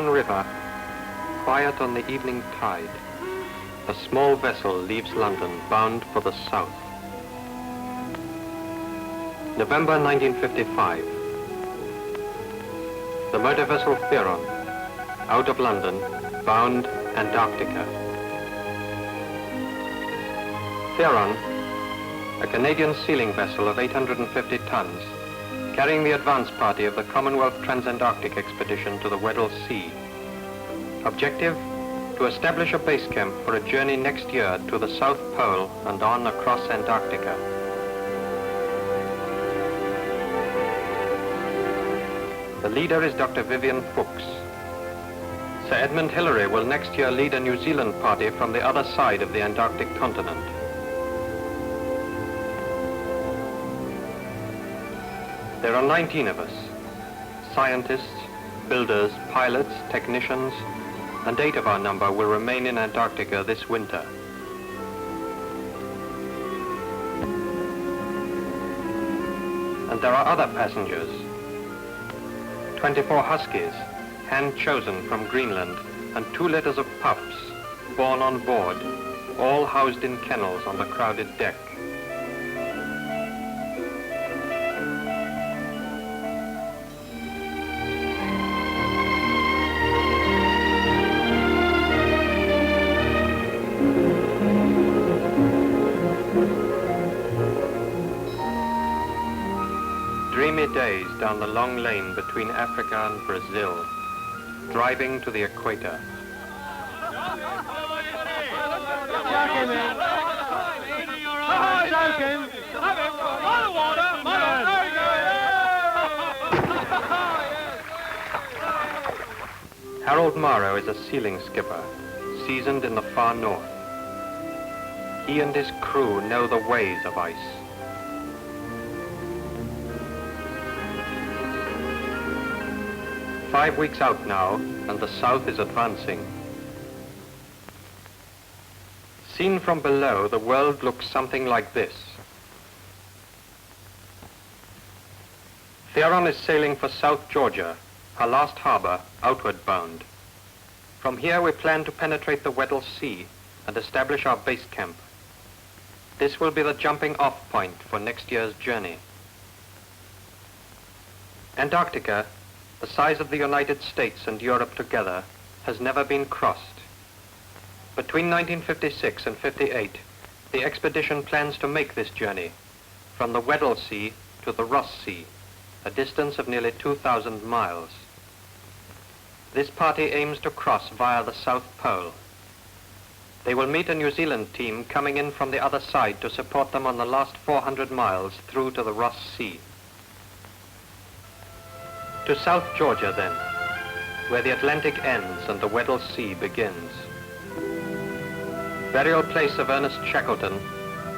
Downriver, quiet on the evening tide, a small vessel leaves London bound for the south. November 1955. The motor vessel Theron, out of London, bound Antarctica. Theron, a Canadian sealing vessel of 850 tons, carrying the advance party of the Commonwealth Trans-Antarctic Expedition to the Weddell Sea. Objective, to establish a base camp for a journey next year to the South Pole and on across Antarctica. The leader is Dr. Vivian Fuchs. Sir Edmund Hillary will next year lead a New Zealand party from the other side of the Antarctic continent. There are 19 of us, scientists, builders, pilots, technicians, and 8 of our number will remain in Antarctica this winter. And there are other passengers. 24 Huskies, hand-chosen from Greenland, and 2 litters of pups, born on board, all housed in kennels on the crowded deck. Dreamy days down the long lane between Africa and Brazil, driving to the equator. Harold Morrow is a sealing skipper, seasoned in the far north. He and his crew know the ways of ice. Five weeks out now, and the south is advancing. Seen from below, the world looks something like this. Theron is sailing for South Georgia, her last harbor, outward bound. From here we plan to penetrate the Weddell Sea and establish our base camp. This will be the jumping off point for next year's journey. Antarctica, the size of the United States and Europe together, has never been crossed. Between 1956 and 58, the expedition plans to make this journey from the Weddell Sea to the Ross Sea, a distance of nearly 2,000 miles. This party aims to cross via the South Pole. They will meet a New Zealand team coming in from the other side to support them on the last 400 miles through to the Ross Sea. To South Georgia, then, where the Atlantic ends and the Weddell Sea begins. Burial place of Ernest Shackleton,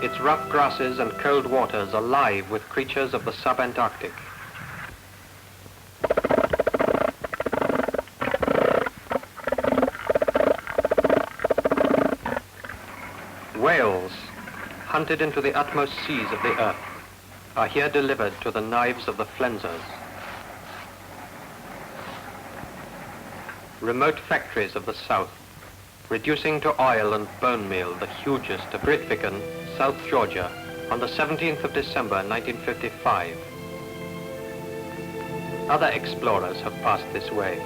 its rough grasses and cold waters alive with creatures of the subantarctic. Whales, hunted into the utmost seas of the earth, are here delivered to the knives of the flensers. Remote factories of the south, reducing to oil and bone meal the hugest of Britviken, South Georgia, on the 17th of December 1955. Other explorers have passed this way.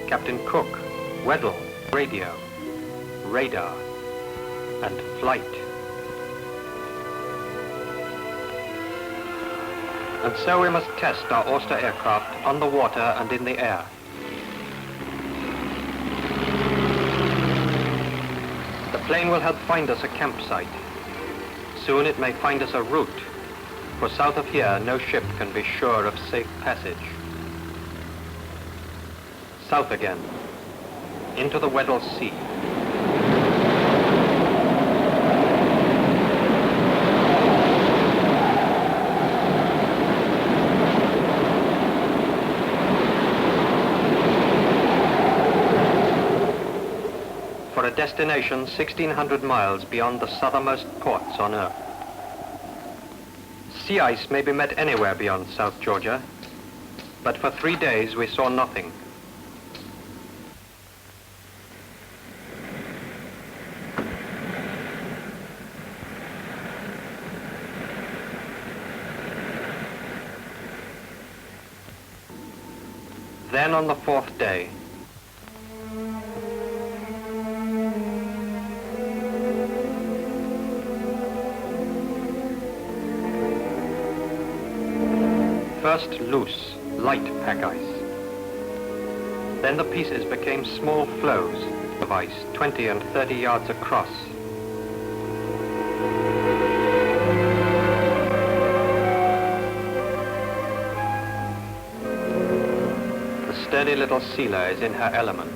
Captain Cook, Weddell, radio, radar, and flight. And so we must test our Auster aircraft on the water and in the air. The plane will help find us a campsite. Soon it may find us a route, for south of here no ship can be sure of safe passage. South again, into the Weddell Sea. For a destination 1,600 miles beyond the southernmost ports on Earth. Sea ice may be met anywhere beyond South Georgia, but for 3 days we saw nothing. Then on the fourth day, first loose, light pack ice. Then the pieces became small floes of ice, 20 and 30 yards across. The sturdy little sealer is in her element.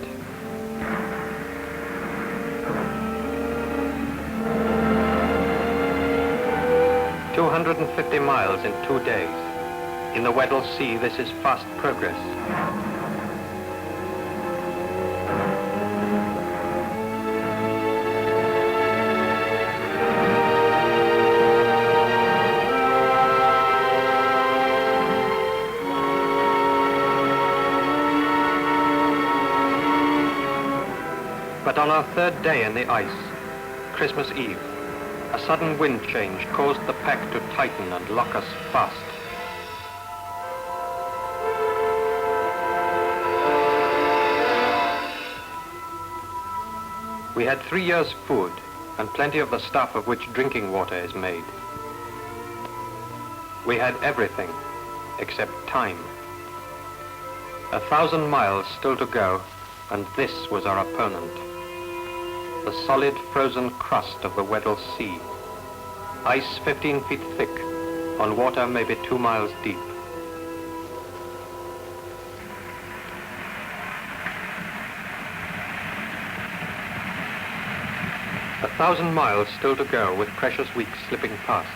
"250 miles in 2 days. In the Weddell Sea, this is fast progress. But on our third day in the ice, Christmas Eve, a sudden wind change caused the pack to tighten and lock us fast. We had 3 years' food and plenty of the stuff of which drinking water is made. We had everything except time. 1,000 miles still to go, and this was our opponent. The solid frozen crust of the Weddell Sea. Ice 15 feet thick, on water maybe 2 miles deep. A 1,000 miles still to go, with precious weeks slipping past.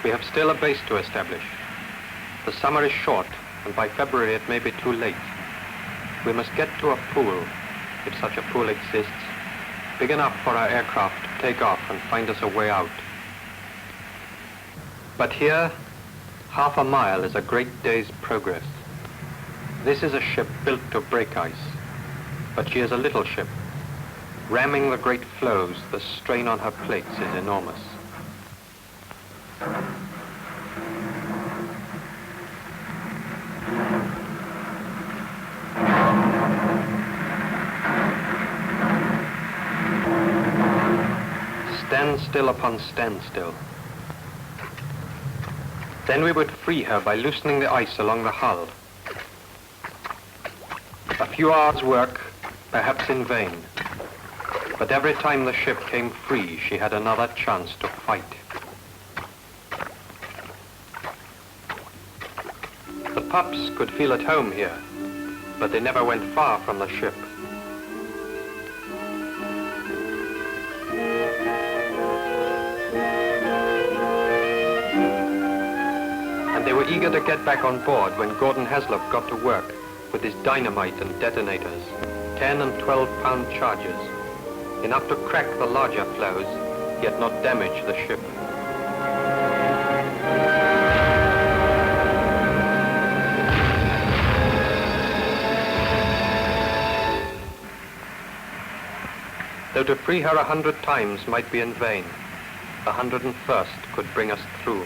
We have still a base to establish. The summer is short, and by February it may be too late. We must get to a pool, if such a pool exists, big enough for our aircraft to take off and find us a way out. But here, half a mile is a great day's progress. This is a ship built to break ice, but she is a little ship. Ramming the great floes, the strain on her plates is enormous. Standstill upon standstill. Then we would free her by loosening the ice along the hull. A few hours' work, perhaps in vain. But every time the ship came free, she had another chance to fight. The pups could feel at home here, but they never went far from the ship. And they were eager to get back on board when Gordon Heslop got to work with his dynamite and detonators, 10 and 12-pound charges. Enough to crack the larger floes, yet not damage the ship. Though to free her 100 times might be in vain, the 101st could bring us through.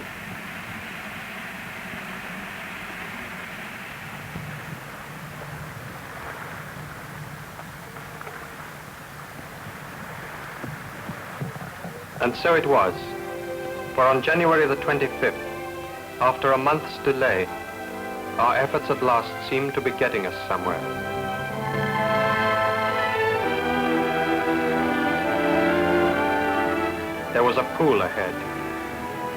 And so it was, for on January the 25th, after a month's delay, our efforts at last seemed to be getting us somewhere. There was a pool ahead,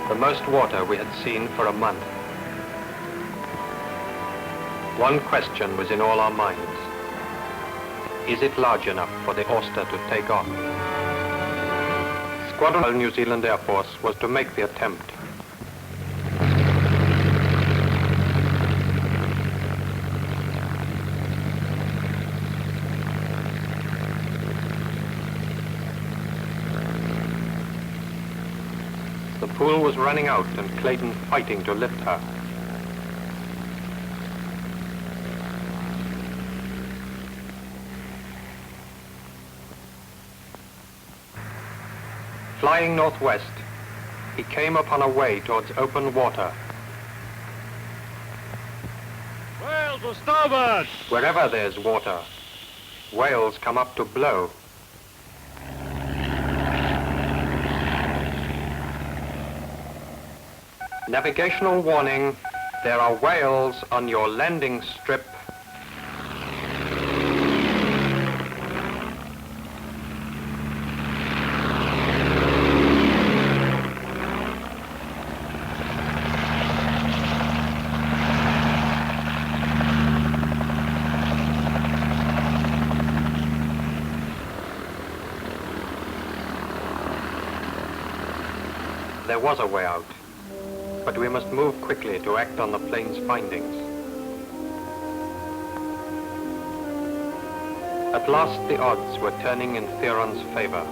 the most water we had seen for a month. One question was in all our minds. Is it large enough for the Auster to take off? Squadron New Zealand Air Force was to make the attempt. The pool was running out and Clayton fighting to lift her. Flying northwest, he came upon a way towards open water. Well, Sail to starboard! Wherever there's water, whales come up to blow. Navigational warning, there are whales on your landing strip. There was a way out, but we must move quickly to act on the plane's findings. At last the odds were turning in Theron's favor.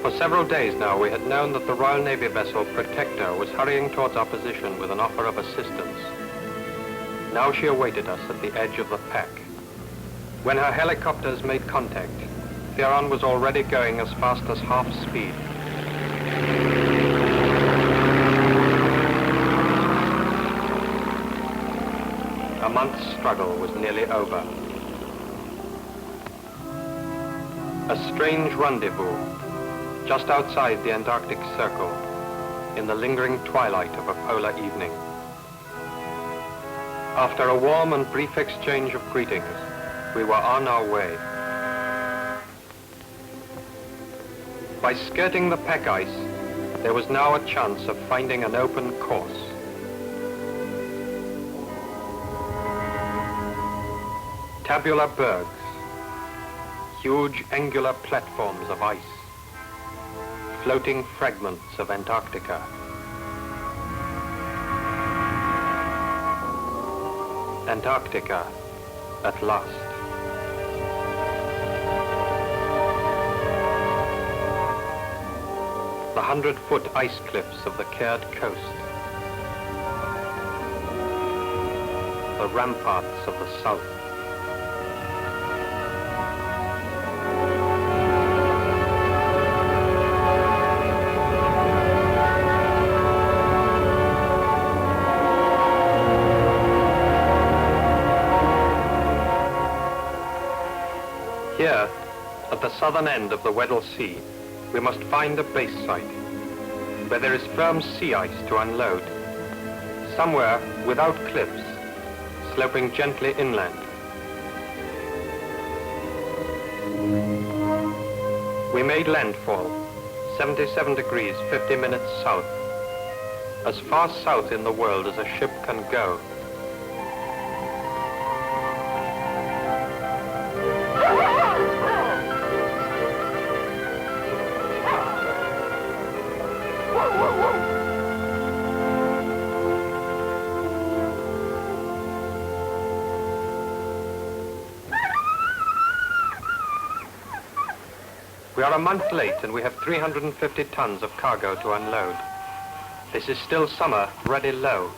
For several days now we had known that the Royal Navy vessel Protector was hurrying towards our position with an offer of assistance. Now she awaited us at the edge of the pack. When her helicopters made contact, Theron was already going as fast as half speed. A month's struggle was nearly over. A strange rendezvous just outside the Antarctic Circle in the lingering twilight of a polar evening. After a warm and brief exchange of greetings, we were on our way. By skirting the pack ice, there was now a chance of finding an open course. Tabular bergs, huge angular platforms of ice, floating fragments of Antarctica. Antarctica, at last. The 100-foot ice cliffs of the Caird coast. The ramparts of the south. Here, at the southern end of the Weddell Sea, we must find a base site where there is firm sea ice to unload, somewhere without cliffs, sloping gently inland. We made landfall, 77 degrees 50 minutes south, as far south in the world as a ship can go. We are a month late and we have 350 tons of cargo to unload. This is still summer, already low,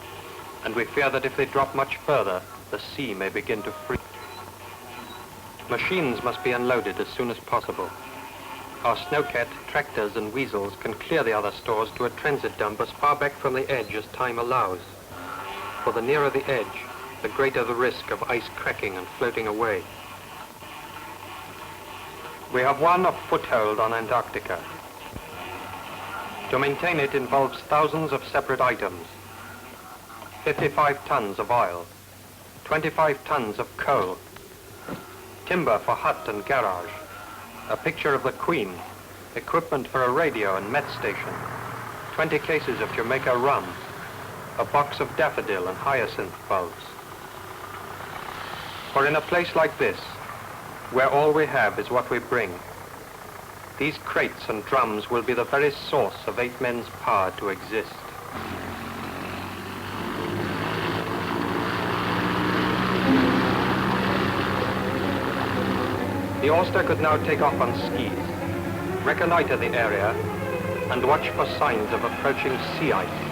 and we fear that if they drop much further, the sea may begin to freeze. Machines must be unloaded as soon as possible. Our snowcat, tractors and weasels can clear the other stores to a transit dump as far back from the edge as time allows. For the nearer the edge, the greater the risk of ice cracking and floating away. We have won a foothold on Antarctica. To maintain it involves thousands of separate items. 55 tons of oil, 25 tons of coal, timber for hut and garage, a picture of the Queen, equipment for a radio and met station, 20 cases of Jamaica rum, a box of daffodil and hyacinth bulbs. For in a place like this, where all we have is what we bring, these crates and drums will be the very source of 8 men's power to exist. The Ulster could now take off on skis, reconnoiter the area, and watch for signs of approaching sea ice.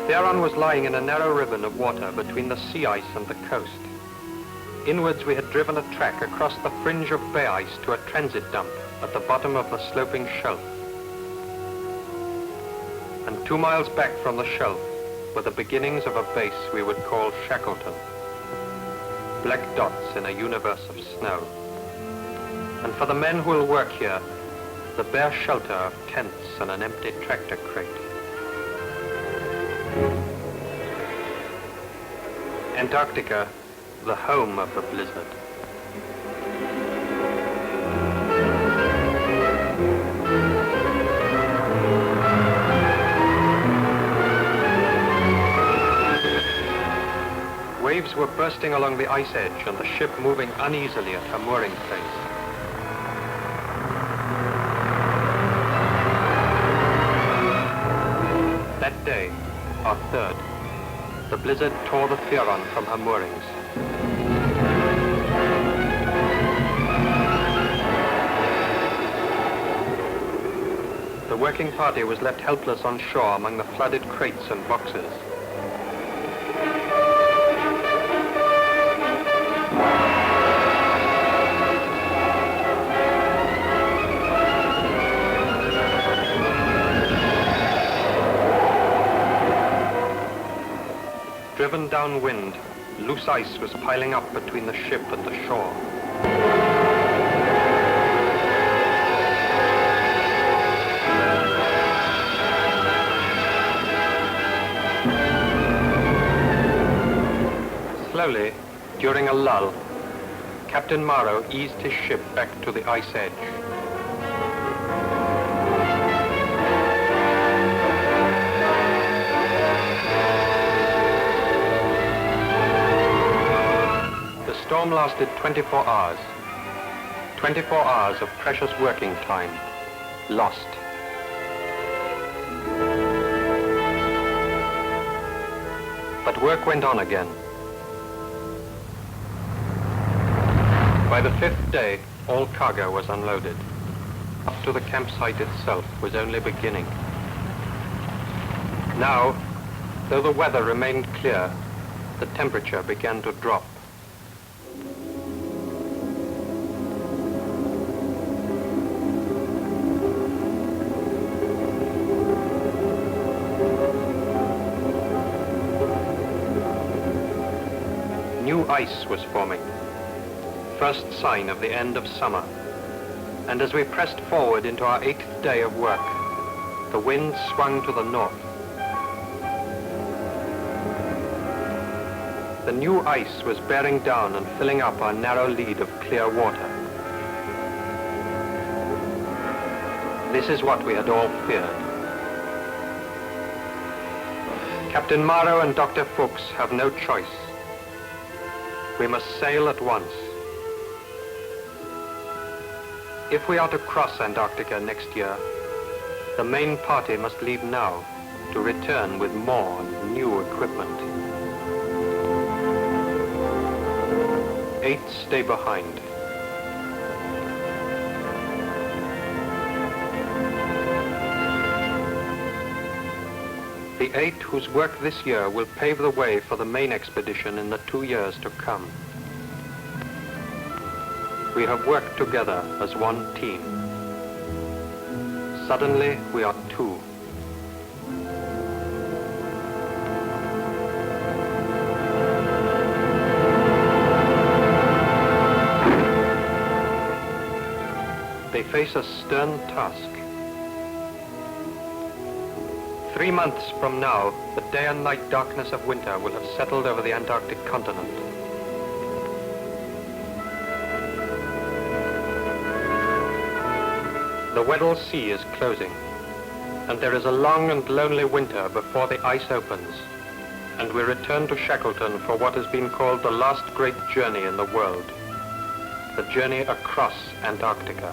Theron was lying in a narrow ribbon of water between the sea ice and the coast. Inwards we had driven a track across the fringe of bay ice to a transit dump at the bottom of the sloping shelf. And 2 miles back from the shelf were the beginnings of a base we would call Shackleton. Black dots in a universe of snow. And for the men who will work here, the bare shelter of tents and an empty tractor crate. Antarctica, the home of the blizzard. Waves were bursting along the ice edge and the ship moving uneasily at her mooring place. That day, our third, the blizzard tore the Theron from her moorings. The working party was left helpless on shore among the flooded crates and boxes. Driven downwind, loose ice was piling up between the ship and the shore. Slowly, during a lull, Captain Morrow eased his ship back to the ice edge. The storm lasted 24 hours. 24 hours of precious working time, lost. But work went on again. By the 5th day, all cargo was unloaded. Up to the campsite itself was only beginning. Now, though the weather remained clear, the temperature began to drop. New ice was forming. First sign of the end of summer. And as we pressed forward into our 8th day of work, the wind swung to the north. The new ice was bearing down and filling up our narrow lead of clear water. This is what we had all feared. Captain Morrow and Dr. Fuchs have no choice. We must sail at once. If we are to cross Antarctica next year, the main party must leave now to return with more and new equipment. 8 stay behind. The 8 whose work this year will pave the way for the main expedition in the 2 years to come. We have worked together as one team. Suddenly, we are 2. They face a stern task. 3 months from now, the day and night darkness of winter will have settled over the Antarctic continent. The Weddell Sea is closing, and there is a long and lonely winter before the ice opens, and we return to Shackleton for what has been called the last great journey in the world, the journey across Antarctica.